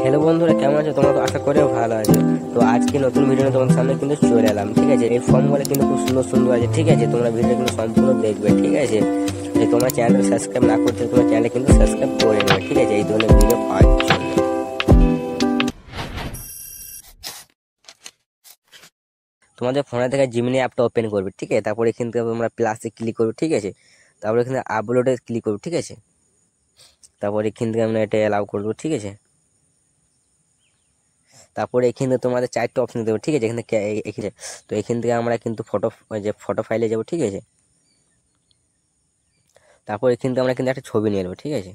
Hello বন্ধুরা, কেমন আছো? তোমরা তো আশা করেও ভালো আছে। তো আজকে নতুন ভিডিও তোমাদের সামনে কিন্তু চলে এলাম, ঠিক আছে। এই ফর্মগুলো কিন্তু খুব সুন্দর সুন্দর আছে, ঠিক আছে। তোমরা ভিডিও কিন্তু সম্পূর্ণ দেখবে, ঠিক আছে। তোমার চ্যানেল সাবস্ক্রাইব না করতে তোমার চ্যানেল কিন্তু সাবস্ক্রাইব করে নেবে, ঠিক আছে, এই ধরনের ভিডিও পাওয়ার জন্য। তোমাদের ফোনে থেকে জিমিনি অ্যাপটা ওপেন করবে, ঠিক আছে। তারপরে এখান থেকে তোমরা প্লাসে ক্লিক করবে, ঠিক আছে। তারপরে এখানে আপলোডে ক্লিক করবে, ঠিক আছে। তারপরে এখান থেকে আমরা এটা অ্যালাউ করবো, ঠিক আছে। তারপরে এখানে তোমাদের চারটে অপশন দেবো, ঠিক আছে। এখানে তো এখান থেকে আমরা কিন্তু ফটো ফাইলে যাব, ঠিক আছে। তারপর এখান থেকে আমরা কিন্তু একটা ছবি নিয়ে নেবো, ঠিক আছে।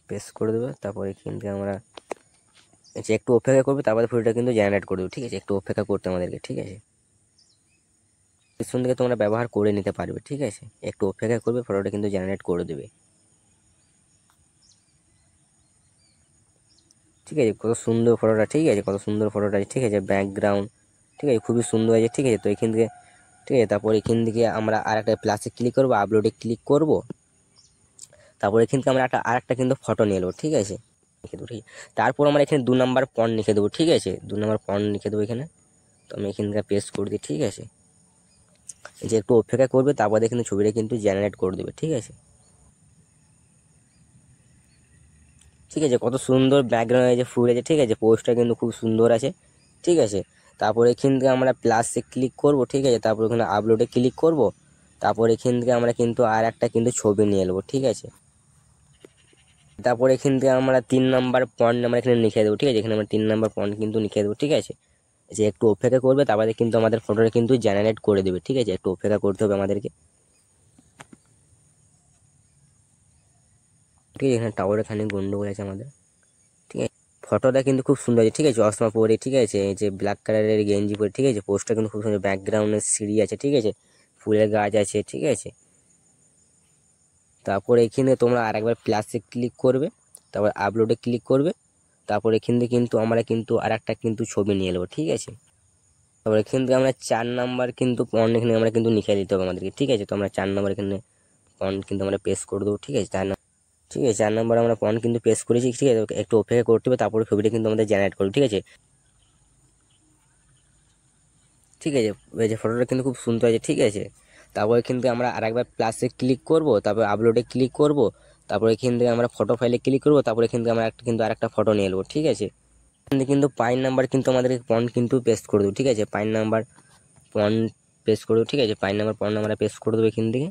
পেস্ট করে দেবো। তারপর এখান থেকে আমরা একটু অপেক্ষা করবো, তারপরে ফটোটা কিন্তু জেনারেট করে দেবো, ঠিক আছে। একটু অপেক্ষা করতে আমাদেরকে, ঠিক আছে। পিছন থেকে তোমরা ব্যবহার করে নিতে পারবে, ঠিক আছে। একটু অপেক্ষা করবে, ফটোটা কিন্তু জেনারেট করে দেবে, ঠিক আছে। কত সুন্দর ফটোটা, ঠিক আছে, কত সুন্দর ফটোটা, ঠিক আছে। ব্যাকগ্রাউন্ড, ঠিক আছে, খুবই সুন্দর আছে, ঠিক আছে। তো এখান থেকে, ঠিক আছে, তারপর এখান থেকে আমরা আর একটা প্লাসে ক্লিক করবো, আপলোডে ক্লিক করব। তারপর এখান থেকে আমরা আরেকটা কিন্তু ফটো নিয়ে নেবো, ঠিক আছে, লিখে দেবো, ঠিক। তারপর আমরা এখানে 2 নাম্বার পয়েন্ট লিখে দেবো, ঠিক আছে। 2 নাম্বার পয়েন্ট লিখে দেবো এখানে। তো আমি এখান থেকে পেস্ট করে দিই, ঠিক আছে। এই যে একটু অপেক্ষা করবে, তারপর এখানে ছবিটা কিন্তু জেনারেট করে দেবে, ঠিক আছে। ঠিক আছে, কত সুন্দর ব্যাকগ্রাউন্ড আছে, ফুল আছে, ঠিক আছে। পোস্টটা কিন্তু খুব সুন্দর আছে, ঠিক আছে। তারপর এখান থেকে আমরা প্লাসে ক্লিক করব, ঠিক আছে। তারপর এখানে আপলোডে ক্লিক করব। তারপর এখান থেকে আমরা কিন্তু আর একটা কিন্তু ছবি নিয়ে নেবো, ঠিক আছে। তারপর এখান থেকে আমরা 3 নাম্বার পয়েন্ট আমরা এখানে লিখে দেবো, ঠিক আছে। এখানে আমরা 3 নাম্বার পয়েন্ট কিন্তু লিখে দেবো, ঠিক আছে। যে একটু অপেক্ষা করবে, তারপরে কিন্তু আমাদের ফটোটা কিন্তু জেনারেট করে দেবে, ঠিক আছে। একটু অপেক্ষা করতে হবে আমাদেরকে, ঠিক আছে। এখানে টাওয়ারে খানিক গন্ডগোল আছে আমাদের, ঠিক আছে। ফটোটা কিন্তু খুব সুন্দর আছে, ঠিক আছে। চশমা পরে, ঠিক আছে, এই যে ব্ল্যাক কালারের গেঞ্জি পরে, ঠিক আছে। পোস্টটা কিন্তু খুব সুন্দর, ব্যাকগ্রাউন্ডের সিঁড়ি আছে, ঠিক আছে। ফুলের গাছ আছে, ঠিক আছে। তারপর এখানে তোমরা আরেকবার প্লাসে ক্লিক করবে, তারপর আপলোডে ক্লিক করবে। তারপর এখান থেকে কিন্তু আমরা কিন্তু আরেকটা কিন্তু ছবি নিয়ে নেবো, ঠিক আছে। তারপর এখান থেকে আমরা 4 নাম্বার কিন্তু পয়েন্ট এখানে আমরা কিন্তু লিখে দিতে হবে আমাদেরকে, ঠিক আছে। তো আমরা 4 নাম্বার এখানে পয়েন্ট কিন্তু আমরা পেস্ট করে দেবো, ঠিক আছে। ঠিক আছে, 4 নাম্বার আমরা পয়েন্ট কিন্তু পেস্ট করেছি, ঠিক আছে। একটু অপেক্ষা করতে হবে, তারপরে ছবিটা কিন্তু আমাদের জেনারেট করবে, ঠিক আছে। ঠিক আছে, এই যে ফটোটা কিন্তু খুব সুন্দর আছে, ঠিক আছে। তারপরে কিন্তু আমরা আরেকবার প্লাসে ক্লিক করব, তারপর আপলোডে ক্লিক করব। তারপরে এখান থেকে আমরা ফটো ফাইলে ক্লিক করব। তারপরে এখান থেকে আমরা আরেকটা ফটো নিয়ে নেবো, ঠিক আছে। এখান থেকে কিন্তু 5 নাম্বার কিন্তু আমাদেরকে পয়েন্ট কিন্তু পেস্ট করে দেবো, ঠিক আছে। 5 নাম্বার পয়েন্ট পেস্ট করে দেবো, ঠিক আছে। 5 নাম্বার পয়েন্ট আমরা পেস্ট করে দেবো এখান থেকে।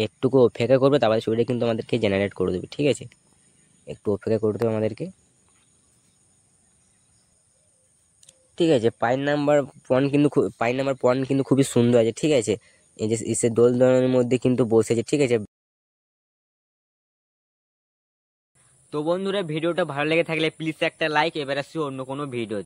একটুকু অপেক্ষা করবে, তারপরে ছবিটা কিন্তু আমাদেরকে জেনারেট করে দেবে, ঠিক আছে। একটু অপেক্ষা করতে হবে আমাদেরকে, ঠিক আছে। 5 নাম্বার পয়েন্ট কিন্তু খুবই সুন্দর আছে, ঠিক আছে। এই যে সে দোল দোলনের মধ্যে কিন্তু বসেছে, ঠিক আছে। তো বন্ধুরা, ভিডিওটা ভালো লেগে থাকলে প্লিজ একটা লাইক। এবার আসছি অন্য কোনো ভিডিও।